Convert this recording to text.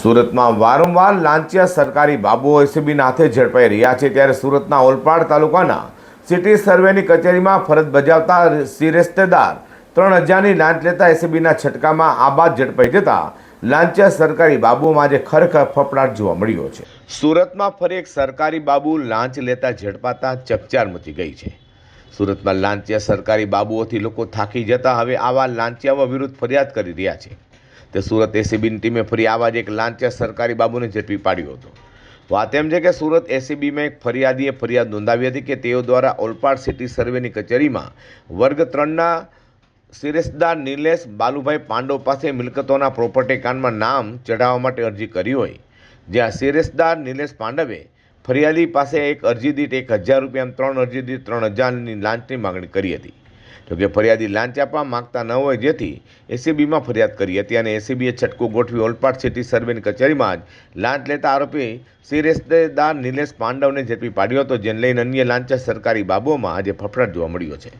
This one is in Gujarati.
સુરતમાં વારંવાર લાંચિયા સરકારી બાબુઓ એસીબીના હાથે ઝડપાઈ રહ્યા છે, ત્યારે સુરતના ઓલપાડ તાલુકાના સિટી સર્વેની કચેરીમાં ફરજ બજાવતા શિરસ્તેદાર 3,000ની લાંચ લેતા એસીબીના છટકામાં આ બાદ ઝડપાઈ જતા લાંચિયા સરકારી બાબુઓમાં આજે ખરેખર ફફડાટ જોવા મળ્યો છે। સુરતમાં ફરી એક સરકારી બાબુ લાંચ લેતા ઝડપાતા ચકચાર મચી ગઈ છે। સુરતમાં લાંચિયા સરકારી બાબુઓથી લોકો થાકી જતા હવે આવા લાંચિયાઓ વિરુદ્ધ ફરિયાદ કરી રહ્યા છે। તે સુરત એસીબીની ટીમે ફરી આવા જ એક લાંચિયા સરકારી બાબુને ઝડપી પાડ્યો હતો। વાત એમ છે કે સુરત એસીબીમાં એક ફરિયાદીએ ફરિયાદ નોંધાવી હતી કે તેઓ દ્વારા ઓલપાડ સિટી સર્વેની કચેરીમાં વર્ગ 3ના શિરસ્તદાર નિલેશ બાલુભાઈ પાંડવ પાસે મિલકતોના પ્રોપર્ટી કાર્ડમાં નામ ચઢાવવા માટે અરજી કરી હોય, જ્યાં શિરસ્તદાર નિલેશ પાંડવે ફરિયાદી પાસે એક અરજી દીઠ 1,000 રૂપિયા, 3 અરજી દીઠ 3,000ની લાંચની માગણી કરી હતી। જોકે ફરિયાદી લાંચ આપવા માંગતા ન હોય, જેથી એસીબીમાં ફરિયાદ કરી હતી અને એસીબીએ છટકું ગોઠવી ઓલપાડ સિટી સર્વેની કચેરીમાં જ લાંચ લેતા આરોપી શિરસ્તેદાર નિલેશ પાંડવને ઝડપી પાડ્યો હતો, જેને લઈને અન્ય લાંચિયા સરકારી બાબુઓમાં આજે ફફડાટ જોવા મળ્યો છે।